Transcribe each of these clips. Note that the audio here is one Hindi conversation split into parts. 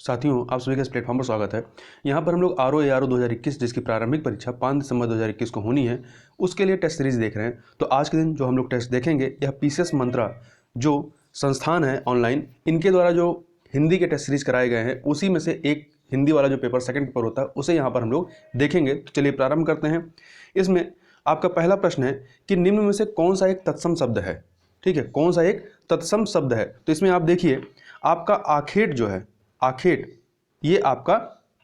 साथियों, आप सभी का इस प्लेटफॉर्म पर स्वागत है। यहाँ पर हम लोग RO-ARO 2021 जिसकी प्रारंभिक परीक्षा 5 दिसंबर 2021 को होनी है, उसके लिए टेस्ट सीरीज देख रहे हैं। तो आज के दिन जो हम लोग टेस्ट देखेंगे, यह PCS मंत्रा जो संस्थान है ऑनलाइन, इनके द्वारा जो हिंदी के टेस्ट सीरीज कराए गए हैं, उसी में से एक हिंदी वाला जो पेपर सेकेंड पेपर होता है, उसे यहाँ पर हम लोग देखेंगे। तो चलिए प्रारंभ करते हैं। इसमें आपका पहला प्रश्न है कि निम्न में से कौन सा एक तत्सम शब्द है। ठीक है, कौन सा एक तत्सम शब्द है। तो इसमें आप देखिए, आपका आखेट जो है, आखेट ये आपका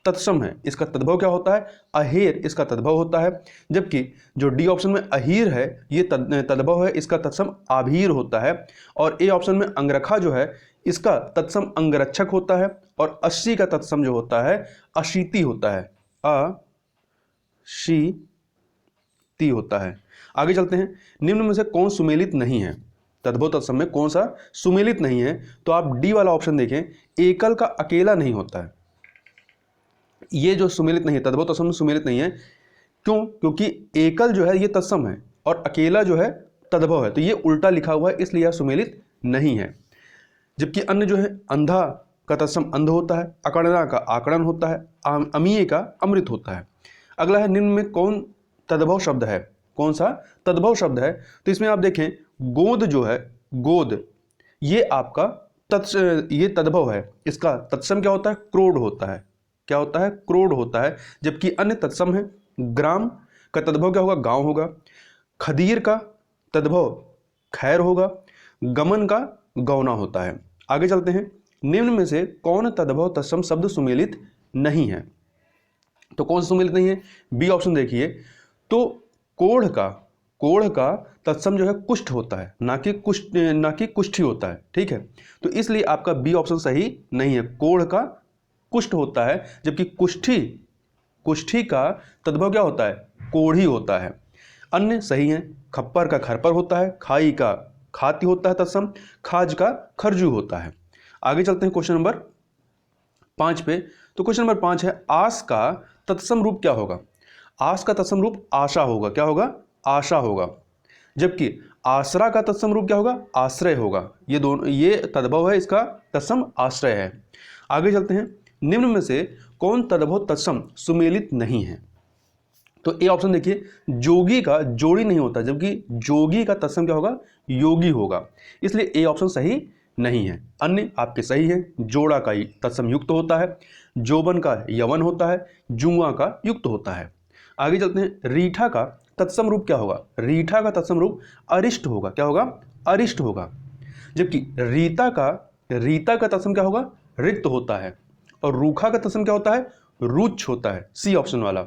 तत्सम है। इसका तद्भव क्या होता है? अहेर इसका तद्भव होता है। जबकि जो डी ऑप्शन में अहीर है, ये तद्भव है, इसका तत्सम आभीर होता है। और ए ऑप्शन में अंगरखा जो है, इसका तत्सम अंगरक्षक होता है। और अशी का तत्सम जो होता है अशीति होता है, अशीति होता है। आगे चलते हैं। निम्न में से कौन सुमेलित नहीं है? तद्भव तत्सम में कौन सा सुमेलित नहीं है? तो आप डी वाला ऑप्शन देखें, एकल का अकेला नहीं होता है। ये जो सुमेलित नहीं है, तद्भव तत्सम में सुमेलित नहीं है। क्यों? क्योंकि एकल जो है ये तत्सम है और अकेला जो है तद्भव है, तो ये उल्टा लिखा हुआ है, इसलिए यह सुमेलित नहीं है। जबकि अन्य जो है, अंधा का तत्सम अंध होता है, अकड़ना का आकड़न होता है, अमीय का अमृत होता है। अगला है, निम्न में कौन तद्भव शब्द है? कौन सा तद्भव शब्द है? तो इसमें आप देखें, गोद जो है, गोद ये आपका ये तद्भव है। इसका तत्सम क्या होता है? क्रोड होता है। क्या होता है? क्रोड होता है। जबकि अन्य तत्सम है, ग्राम का तद्भव क्या होगा? गांव होगा। खदीर का तद्भव खैर होगा। गमन का गौना होता है। आगे चलते हैं। निम्न में से कौन तद्भव तत्सम शब्द सुमेलित नहीं है? तो कौन सा सुमेलित नहीं है? बी ऑप्शन देखिए। तो कोढ़ का तत्सम जो है कुष्ठ होता है, ना कि कुष्ठी होता है। ठीक है, तो इसलिए आपका बी ऑप्शन सही नहीं है। कोढ़ का कुष्ठ होता है, जबकि कुष्ठी का तद्भव क्या होता है? कोढ़ी होता है। अन्य सही है। खप्पर का खरपर होता है, खाई का खाती होता है तत्सम, खाज का खरजू होता है। आगे चलते हैं क्वेश्चन नंबर 5 पे। तो क्वेश्चन नंबर 5 है, आस का तत्सम रूप क्या होगा? आस का तत्सम रूप आशा होगा। क्या होगा? आशा होगा। जबकि आसरा का तत्सम रूप क्या होगा? आश्रय होगा। ये दोनों, ये तद्भव है, इसका तत्सम आश्रय है। आगे चलते हैं। निम्न में से कौन तद्भव तत्सम सुमेलित नहीं है? तो ए ऑप्शन देखिए, जोगी का जोड़ी नहीं होता, जबकि जोगी का तत्सम क्या होगा? योगी होगा। इसलिए ए ऑप्शन सही नहीं है। अन्य आपके सही है। जोड़ा का तत्सम युक्त होता है, जोबन का यवन होता है, जुआ का युक्त होता है। आगे चलते हैं। रीठा का तत्सम रूप क्या होगा? रीठा का तत्सम रूप अरिष्ट होगा। क्या होगा? अरिष्ट होगा। जबकि रीता का तत्सम क्या होगा? रिक्त होता है। और रूखा का तत्सम क्या होता है? रुच्छ होता है। सी ऑप्शन वाला।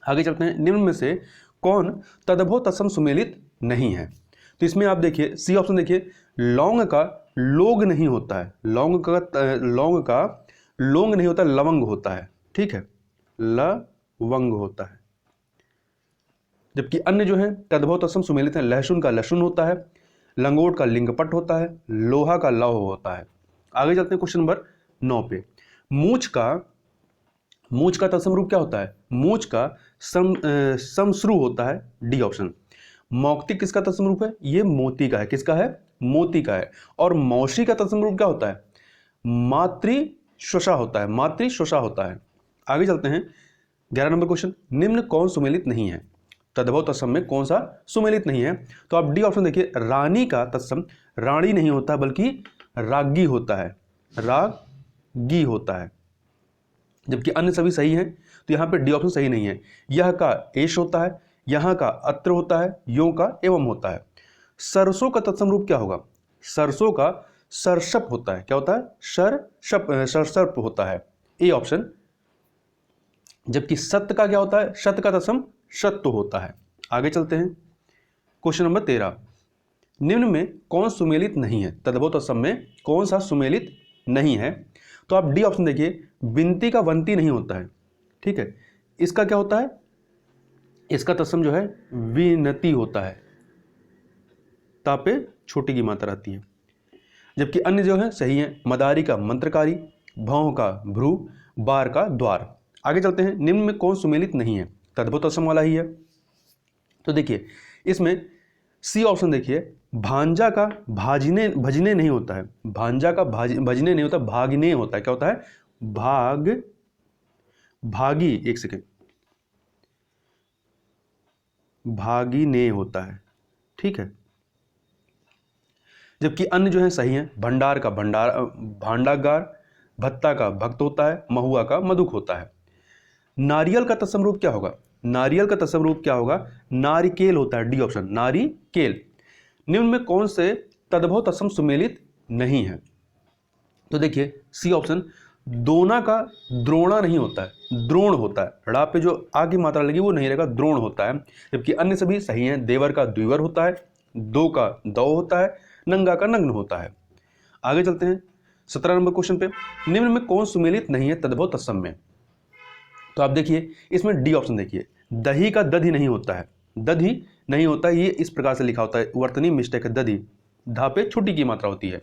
आगे चलते हैं। निम्न में से कौन तद्भव तत्सम सुमेलित नहीं है? तो इसमें आप देखिए, सी ऑप्शन देखिए, लौंग का लोग नहीं होता है। लौंग का लोंग नहीं होता, लवंग होता है। ठीक है, लवंग होता है। जबकि अन्य जो है तद्भव तत्सम सुमेलित है। लहसुन का लहसुन होता है, लंगोट का लिंगपट होता है, लोहा का लौह होता है। आगे चलते हैं क्वेश्चन नंबर 9 पे। मूछ का तत्सम रूप क्या होता है? मूछ का समश्रु होता है। D option. मौक्तिक किसका तत्सम रूप है? ये मोती का है। किसका है? मोती का है। और मौशी का तत्सम रूप क्या होता है? मातृश्वसा होता है। मातृश्वसा होता है। आगे चलते हैं। 11 नंबर क्वेश्चन, निम्न कौन सुमेलित नहीं है? तद्भव तत्सम में कौन सा सुमेलित नहीं है? तो आप डी ऑप्शन देखिए, रानी का तत्सम रानी नहीं होता, बल्कि रागी होता है। रागी होता है। जबकि अन्य सभी सही हैं, तो यहाँ पे डी ऑप्शन सही नहीं है। यह का एश होता है, यहाँ का अत्र होता है, यो का एवं होता है। सरसों का तत्सम रूप क्या होगा? सरसों का सरसप होता है। क्या होता है? सरसप होता है। A option. जबकि सत्य का क्या होता है? शत का तत्सम शत्व होता है। आगे चलते हैं। क्वेश्चन नंबर 13, निम्न में कौन सुमेलित नहीं है? तद्भव तत्सम में कौन सा सुमेलित नहीं है? तो आप डी ऑप्शन देखिए, विनती का वंती नहीं होता है। ठीक है, इसका क्या होता है? इसका तत्सम जो है विनती होता है। तापे छोटी की मात्रा आती है। जबकि अन्य जो है सही है। मदारी का मंत्रकारी, भौं का भ्रू, बार का द्वार। आगे चलते हैं। निम्न में कौन सुमेलित नहीं है? तद्भव तत्सम वाला ही है। तो देखिए, इसमें सी ऑप्शन देखिए, भांजा का भजने नहीं होता है। भांजा का भजने नहीं होता, भागने होता है। क्या होता है? भाग, भागी, एक सेकेंड, भागिने होता है, ठीक है। जबकि अन्य जो है सही है, भंडार का भंडार, भांडागार, भत्ता का भक्त होता है, महुआ का मधुक होता है। नारियल का तत्सम रूप क्या होगा? नारियल का तत्सम रूप क्या होगा? नारिकेल होता है, डी ऑप्शन, नारिकेल। निम्न में कौन से तद्भव तत्सम सुमेलित नहीं है? तो देखिए सी ऑप्शन, दोना का द्रोणा नहीं होता है, द्रोण होता है। ड़ा पे जो आ की मात्रा लगी वो नहीं रहेगा, द्रोण होता है। जबकि अन्य सभी सही हैं। देवर का द्विवर होता है, दो का दौ होता है, नंगा का नग्न होता है। आगे चलते हैं 17 नंबर क्वेश्चन पे। निम्न में कौन सुमेलित नहीं है तद्भव तत्सम में? तो आप देखिए इसमें डी ऑप्शन देखिए, दही का दधि नहीं होता है, दधि नहीं होता है, ये इस प्रकार से लिखा होता है, वर्तनी मिस्टेक है, दधि, धा पे छोटी की मात्रा होती है।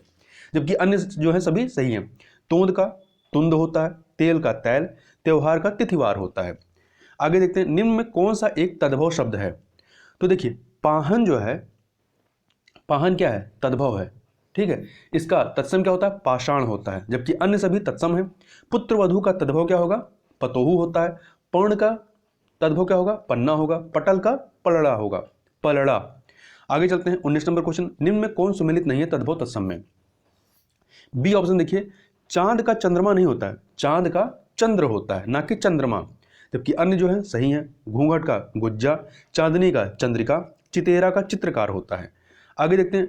जबकि अन्य जो है सभी सही हैं। तोंद का तुंद होता है, तेल का तैल, त्योहार का तिथिवार होता है। आगे देखते हैं निम्न में कौन सा एक तद्भव शब्द है? तो देखिए पाहन जो है, पाहन क्या है? तद्भव है, ठीक है। इसका तत्सम क्या होता है? पाषाण होता है। जबकि अन्य सभी तत्सम है। पुत्र वधु का तद्भव क्या होगा? पतोहु होता है। पर्ण का तद्भव क्या होगा? पन्ना होगा। पटल का पलड़ा होगा, पलड़ा। आगे चलते हैं 19 नंबर क्वेश्चन। निम्न में कौन सुमेलित नहीं है तद्भव तत्सम में? बी ऑप्शन देखिए, चांद का चंद्रमा नहीं होता है, चांद का चंद्र होता है, ना कि चंद्रमा। जबकि अन्य जो है सही है। घूंघट का गुज्जा, चांदनी का चंद्रिका, चितेरा का चित्रकार होता है। आगे देखते हैं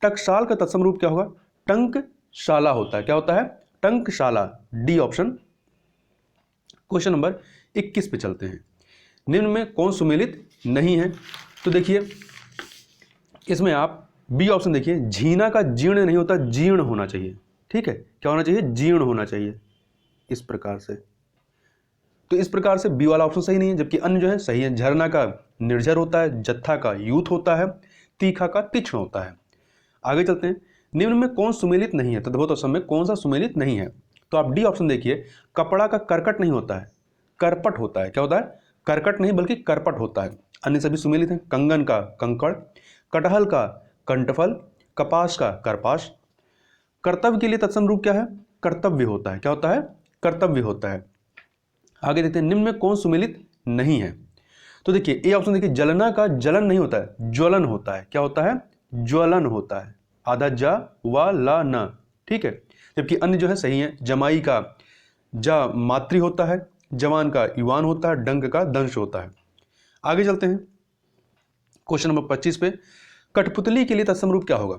टकसाल का तत्सम रूप क्या होगा? टंकशाला होता है। क्या होता है? टंकशाला, डी ऑप्शन। क्वेश्चन नंबर 21 पे चलते हैं। निम्न में कौन सुमेलित नहीं है? तो देखिए इसमें आप बी ऑप्शन देखिए, झीना का जीर्ण नहीं होता, जीर्ण होना चाहिए, ठीक है। क्या होना चाहिए? जीर्ण होना चाहिए, इस प्रकार से। तो इस प्रकार से बी वाला ऑप्शन सही नहीं है। जबकि अन्य जो है सही है। झरना का निर्झर होता है, जत्था का यूथ होता है, तीखा का तीक्ष्ण होता है। आगे चलते हैं। निम्न में कौन सुमेलित नहीं है तद्भव तत्सम में? कौन सा सुमेलित नहीं है? तो आप डी ऑप्शन देखिए, कपड़ा का करकट नहीं होता है, करपट होता है। क्या होता है? करकट नहीं बल्कि करपट होता है। अन्य सभी सुमेलित हैं। कंगन का कंकड़, कटहल का कंटफल, कपास का करपास। कर्तव्य के लिए तत्सम रूप क्या है? कर्तव्य होता है। क्या होता है? कर्तव्य होता है। आगे देखते हैं निम्न में कौन सुमेलित नहीं है? तो देखिए ए ऑप्शन देखिए, जलना का जलन नहीं होता है, ज्वलन होता है। क्या होता है? ज्वलन होता है। आधा जा व ला न, ठीक है। जबकि अन्य जो है सही है। जमाई का जा मातृ होता है, जवान का युवान होता है, डंक का दंश होता है। आगे चलते हैं क्वेश्चन नंबर 25 पे। कठपुतली के लिए तत्सम रूप क्या होगा?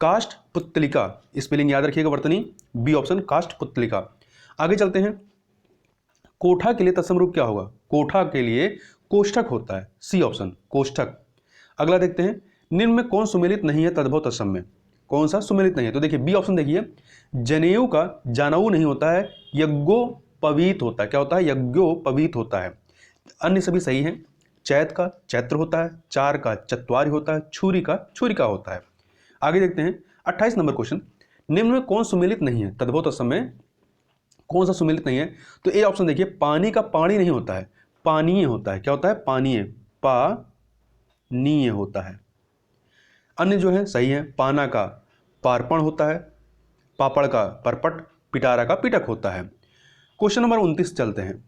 काष्ठ पुतलिका, स्पेलिंग याद रखिएगा वर्तनी, बी ऑप्शन काष्ठ पुतलिका। आगे चलते हैं। कोठा के लिए तत्सम रूप क्या होगा? कोठा के लिए कोष्ठक होता है, सी ऑप्शन कोष्ठक। अगला देखते हैं निम्न में कौन सुमेलित नहीं है तद्भव तत्सम में? कौन सा सुमेलित नहीं है? तो देखिए बी ऑप्शन देखिए, जनेऊ का जानऊ नहीं होता है, यज्ञोपवीत होता है। क्या होता है? यज्ञोपवीत होता है। अन्य सभी सही हैं। चैत का चैत्र होता है, चार का चत्वारि होता है, छुरी का छुरिका होता है। आगे देखते हैं 28 नंबर क्वेश्चन। निम्न में कौन सुमेलित नहीं है तद्भव तत्सम में? कौन सा सुमेलित नहीं है? तो ए ऑप्शन देखिए, पानी का पानी नहीं होता है, पानीय होता है। क्या होता है? पानीय, पानीय होता है। अन्य जो है सही है। पाना का पार्पण होता है, पापड़ का परपट, पिटारा का पिटक होता है। क्वेश्चन नंबर 29 चलते हैं।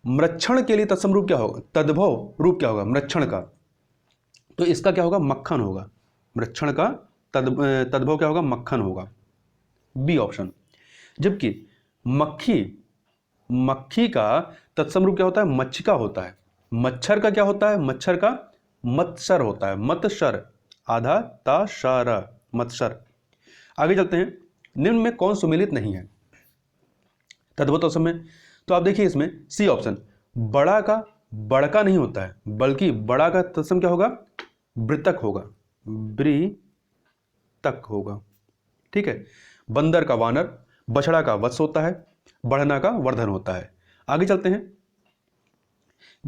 मृक्षण के लिए तत्सम रूप क्या होगा? तद्भव रूप क्या होगा मृक्षण का? तो इसका क्या होगा? मक्खन होगा। मृक्षण का तद्भव क्या होगा? मक्खन होगा, बी ऑप्शन। जबकि मक्खी, मक्खी का तत्सम रूप क्या होता है? मच्छिका होता है। मच्छर का क्या होता है? मच्छर का मत्सर होता है, मत्सर, आधा ता शारा, मत्सर। आगे चलते हैं। निम्न में कौन सुमेलित नहीं है तद्भव तत्सम में? तो आप देखिए इसमें सी ऑप्शन, बड़ा का बड़का नहीं होता है, बल्कि बड़ा का तत्सम क्या होगा? वृतक होगा, वृतक होगा, ठीक है। बंदर का वानर, बछड़ा का वत्स होता है, बढ़ना का वर्धन होता है। आगे चलते हैं।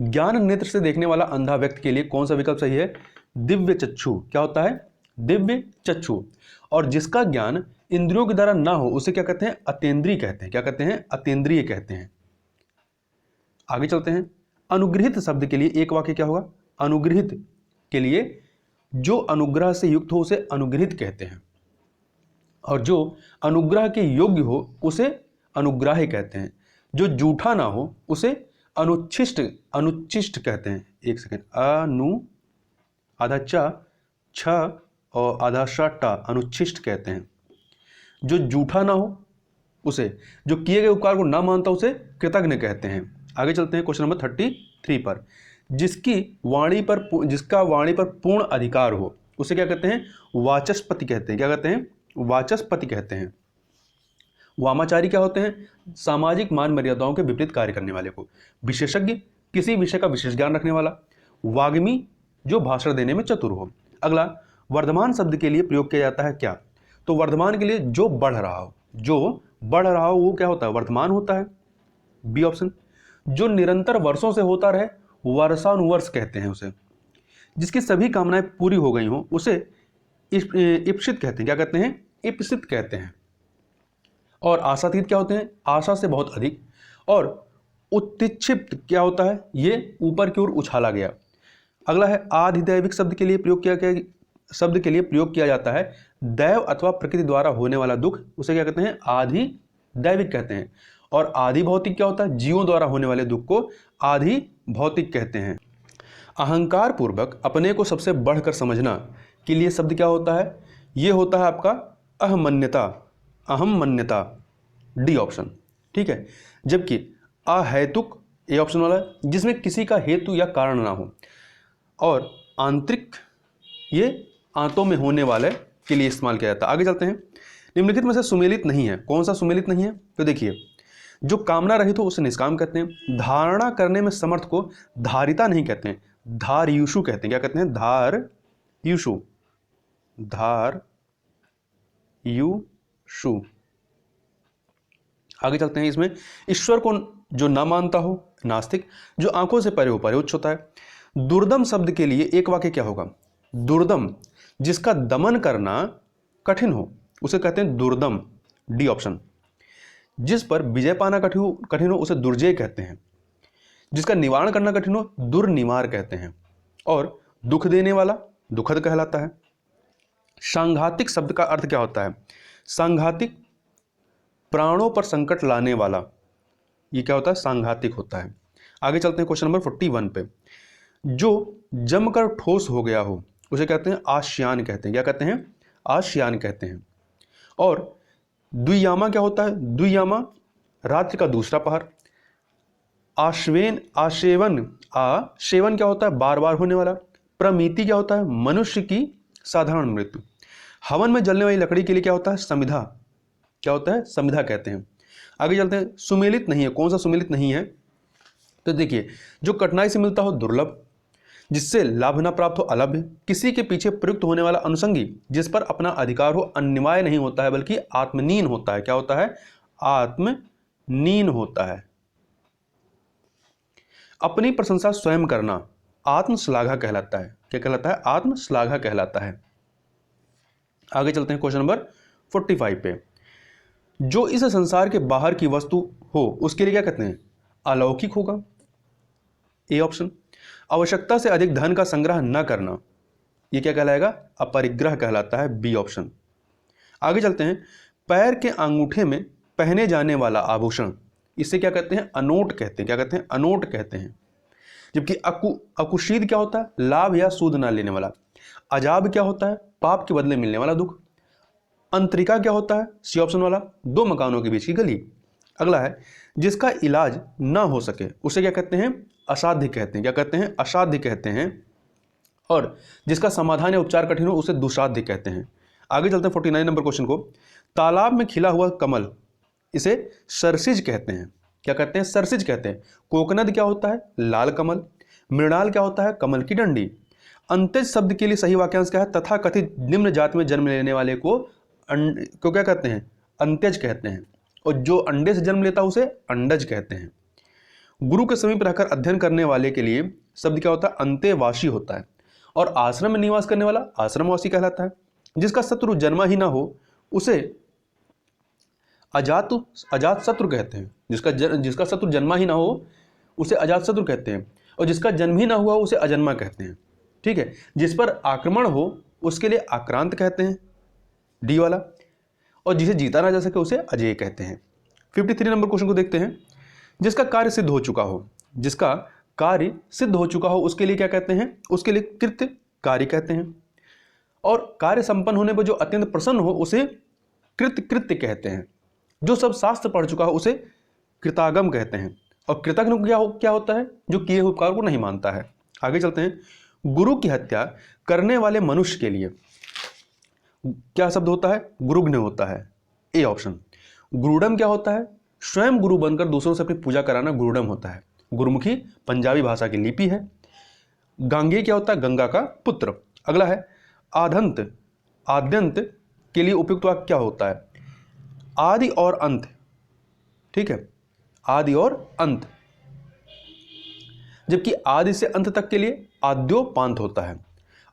ज्ञान नेत्र से देखने वाला अंधा व्यक्ति के लिए कौन सा विकल्प सही है? दिव्य चक्षु। क्या होता है? दिव्य चक्षु। और जिसका ज्ञान इंद्रियों के द्वारा ना हो उसे क्या कहते हैं? अतीन्द्रिय कहते हैं। क्या कहते हैं? अतीन्द्रिय कहते हैं। आगे चलते हैं। अनुग्रहित शब्द के लिए एक वाक्य क्या होगा? अनुग्रहित के लिए जो अनुग्रह से युक्त हो उसे अनुग्रहित कहते हैं, और जो अनुग्रह के योग्य हो उसे अनुग्राह्य कहते हैं। जो जूठा ना हो उसे अनुच्छिष्ट अनुच्छिष्ट कहते हैं। एक सेकेंड, आधा चा छ और आधा श टा अनुच्छिष्ट कहते हैं। जो जूठा ना हो उसे, जो किए गए उपकार को ना मानता उसे कृतज्ञ कहते हैं। आगे चलते हैं क्वेश्चन नंबर 33 पर। जिसका वाणी पर पूर्ण अधिकार हो उसे क्या कहते हैं? वाचस्पति कहते हैं। क्या कहते हैं? वाचस्पति कहते हैं। वामाचारी क्या होते हैं? सामाजिक मान मर्यादाओं के विपरीत कार्य करने वाले को। विशेषज्ञ, किसी विषय का विशेष ज्ञान रखने वाला। वाग्मी, जो भाषण देने में चतुर हो। अगला, वर्धमान शब्द के लिए प्रयोग किया जाता है क्या? तो वर्धमान के लिए जो बढ़ रहा हो, जो बढ़ रहा हो वो क्या होता है? वर्धमान होता है। B option. जो निरंतर वर्षों से होता रहे वर्षानुवर्ष कहते हैं उसे। जिसकी सभी कामनाएं पूरी हो गई हो उसे इप्सित कहते हैं। क्या कहते हैं? इप्सित कहते हैं। और आशातीत क्या होते हैं? आशा से बहुत अधिक। और उत्क्षिप्त क्या होता है? ये ऊपर की ओर उछाला गया। अगला है, आधिदैविक शब्द के लिए प्रयोग किया जाता है दैव अथवा प्रकृति द्वारा होने वाला दुख, उसे क्या कहते हैं? आधिदैविक कहते हैं। और आधि भौतिक क्या होता है? जीवों द्वारा होने वाले दुख को आधि भौतिक कहते हैं। अहंकार पूर्वक अपने को सबसे बढ़कर समझना के लिए शब्द क्या होता है? ये होता है आपका अहमन्यता, अहमन्यता। D option. ठीक है। जबकि अहेतुक, ए ऑप्शन वाला, जिसमें किसी का हेतु या कारण ना हो। और आंतरिक, ये आंतों में होने वाले के लिए इस्तेमाल किया जाता है। आगे चलते हैं। निम्नलिखित में से सुमेलित नहीं है। कौन सा सुमेलित नहीं है? तो देखिए, जो कामना रहित हो उसे निष्काम कहते हैं। धारणा करने में समर्थ को धारिता नहीं कहते हैं, धारयुषु कहते हैं। क्या कहते हैं? धारयुषु, धारयुषु। आगे चलते हैं। इसमें ईश्वर को जो न मानता हो नास्तिक। जो आंखों से परे हो परोक्ष होता है। दुर्दम शब्द के लिए एक वाक्य क्या होगा? दुर्दम, जिसका दमन करना कठिन हो उसे कहते हैं दुर्दम। D option. जिस पर विजय पाना कठिन हो उसे दुर्जय कहते हैं। जिसका निवारण करना कठिन हो दुर्निवार कहते हैं। और दुख देने वाला दुखद कहलाता है। सांघातिक शब्द का अर्थ क्या होता है? सांघातिक, प्राणों पर संकट लाने वाला, ये क्या होता है? सांघातिक होता है। आगे चलते हैं क्वेश्चन नंबर 41 पे। जो जमकर ठोस हो गया हो उसे कहते हैं आश्यान कहते हैं। क्या कहते हैं? आश्यान कहते हैं। और द्वियामा क्या होता है? द्वियामा, रात्रि का दूसरा पहर। आशेवन क्या होता है? बार बार होने वाला। प्रमिति क्या होता है? मनुष्य की साधारण मृत्यु। हवन में जलने वाली लकड़ी के लिए क्या होता है? समिधा। क्या होता है? समिधा कहते हैं। आगे चलते हैं। सुमेलित नहीं है। कौन सा सुमेलित नहीं है? तो देखिए, जो कठिनाई से मिलता हो दुर्लभ। जिससे लाभ न प्राप्त हो अलभ्य। किसी के पीछे प्रयुक्त होने वाला अनुसंगी, जिस पर अपना अधिकार हो अन्वय नहीं होता है बल्कि आत्मनीन होता है। क्या होता है? आत्मनीन होता है। अपनी प्रशंसा स्वयं करना आत्मश्लाघा कहलाता है। क्या कहलाता है? आत्मश्लाघा कहलाता है। आगे चलते हैं क्वेश्चन नंबर 45 पे। जो इस संसार के बाहर की वस्तु हो उसके लिए क्या कहते हैं? अलौकिक होगा। A option. आवश्यकता से अधिक धन का संग्रह न करना, यह क्या कहलाएगा? अपरिग्रह कहलाता है। B option. आगे चलते हैं। पैर के अंगूठे में पहने जाने वाला आभूषण, इसे क्या कहते हैं? अनोट कहते हैं। क्या कहते हैं? अनोट कहते हैं। जबकि अकुशीद क्या होता है? लाभ या सूद न लेने वाला। अजाब क्या होता है? पाप के बदले मिलने वाला दुख। अंतरिका क्या होता है? सी ऑप्शन वाला, दो मकानों के बीच की गली। अगला है, जिसका इलाज ना हो सके उसे क्या कहते हैं? असाध्य कहते हैं। क्या कहते हैं? असाध्य कहते हैं। और जिसका समाधान या उपचार कठिन हो उसे दुसाध्य कहते हैं। आगे चलते हैं 49 नंबर क्वेश्चन को। तालाब में खिला हुआ कमल, इसे सरसिज कहते हैं। क्या कहते हैं? सरसिज कहते हैं। कोकनद क्या होता है? लाल कमल। मृणाल क्या होता है? कमल की डंडी। अंत्यज शब्द के लिए सही वाक्यांश क्या है? तथा कथित निम्न जाति में जन्म लेने वाले को क्या कहते हैं? अंत्यज कहते हैं। और जो अंडे से जन्म लेता है उसे अंडज कहते हैं। गुरु के समीप रहकर अध्ययन करने वाले के लिए शब्द क्या होता है? अंतेवासी होता है। और आश्रम में निवास करने वाला आश्रमवासी कहलाता है। जिसका शत्रु जन्मा ही ना हो उसे अजात शत्रु कहते हैं। जिसका शत्रु जन्मा ही ना हो उसे अजात शत्रु कहते हैं। और जिसका जन्म ही ना हुआ उसे अजन्मा कहते हैं। ठीक है। जिस पर आक्रमण हो उसके लिए आक्रांत कहते हैं, डी वाला। और जिसे जीता ना जा सके उसे अजेय कहते हैं। 53 नंबर क्वेश्चन को देखते हैं। जिसका कार्य सिद्ध हो चुका हो, जिसका कार्य सिद्ध हो चुका हो उसके लिए क्या कहते हैं? उसके लिए कृत्य कार्य कहते हैं। और कार्य संपन्न होने पर जो अत्यंत प्रसन्न हो उसे कृत्य कहते हैं। जो सब शास्त्र पढ़ चुका हो उसे कृतागम कहते हैं। और कृतज्ञ क्या होता है? जो किए हुए उपकार को नहीं मानता है। आगे चलते हैं। गुरु की हत्या करने वाले मनुष्य के लिए क्या शब्द होता है? गुरुघ्न होता है। A option. गुरुडम क्या होता है? स्वयं गुरु बनकर दूसरों से अपनी पूजा कराना गुरुडम होता है। गुरुमुखी पंजाबी भाषा की लिपि है। गांगे क्या होता है? गंगा का पुत्र। अगला है आद्यंत। आद्यंत के लिए उपयुक्त वाक्य क्या होता है? आदि और अंत। ठीक है, आदि और अंत। जबकि आदि से अंत तक के लिए आद्योपांत होता है।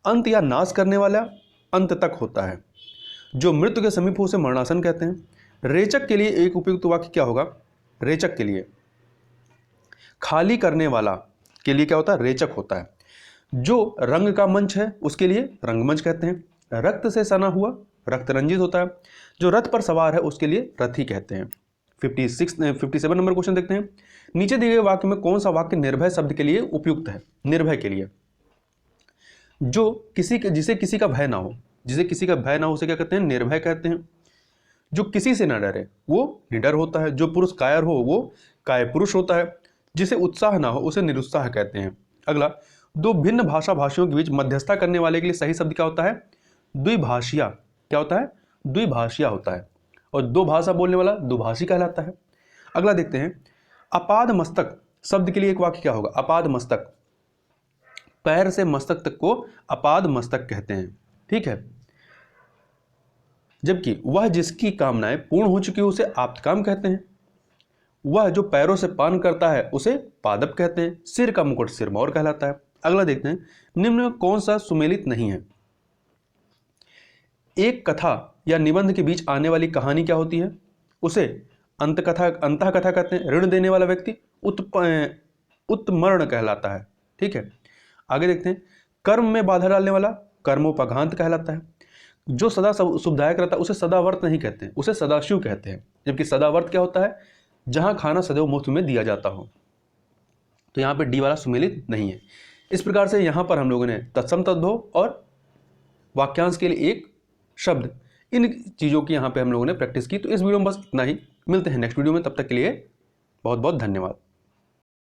अंत या नाश करने वाला अंत तक होता है। जो मृत्यु के समीप हो उसे मरणासन कहते हैं। रेचक के लिए एक उपयुक्त वाक्य क्या होगा? रेचक के लिए खाली करने वाला के लिए क्या होता है? रेचक होता है। जो रंग का मंच है उसके लिए रंगमंच कहते हैं। रक्त से सना हुआ रक्त रंजित होता है। जो रथ पर सवार है उसके लिए रथी कहते हैं। 57 नंबर क्वेश्चन देखते हैं। नीचे दिए गए वाक्य में कौन सा वाक्य निर्भय शब्द के लिए उपयुक्त है? निर्भय के लिए जिसे किसी का भय ना हो, जिसे किसी का भय ना हो उसे क्या कहते हैं? निर्भय कहते हैं। जो किसी से ना डरे वो निडर होता है। जो पुरुष कायर हो वो काय पुरुष होता है। जिसे उत्साह ना हो उसे निरुत्साह कहते हैं। अगला, दो भिन्न भाषा भाषियों के बीच मध्यस्थता करने वाले के लिए सही शब्द क्या होता है? द्विभाषिया। क्या होता है? द्विभाषिया होता है। और दो भाषा बोलने वाला दुभाषी कहलाता है। अगला देखते हैं। अपाद मस्तक शब्द के लिए एक वाक्य क्या होगा? अपाद मस्तक, पैर से मस्तक तक को अपाद मस्तक कहते हैं। ठीक है, जबकि वह जिसकी कामनाएं पूर्ण हो चुकी उसे आप्तकाम कहते हैं। वह जो पैरों से पान करता है उसे पादप कहते हैं। सिर का मुकुट सिरमौर कहलाता है। अगला देखते हैं। निम्न में कौन सा सुमेलित नहीं है? एक कथा या निबंध के बीच आने वाली कहानी क्या होती है? उसे अंतः कथा कहते हैं। ऋण देने वाला व्यक्ति उत्मर्ण कहलाता है। ठीक है, आगे देखते हैं। कर्म में बाधा डालने वाला कर्मोपघांत कहलाता है। जो सदा शुभदायक रहता है उसे सदावर्त नहीं कहते हैं, उसे सदाशिव कहते हैं। जबकि सदावर्त क्या होता है? जहां खाना सदैव मुफ्त में दिया जाता हो। तो यहाँ पे डी वाला सुमेलित नहीं है। इस प्रकार से यहाँ पर हम लोगों ने तत्सम तद्भव और वाक्यांश के लिए एक शब्द, इन चीज़ों की यहाँ पे हम लोगों ने प्रैक्टिस की। तो इस वीडियो में बस इतना ही। मिलते हैं नेक्स्ट वीडियो में, तब तक के लिए बहुत बहुत धन्यवाद।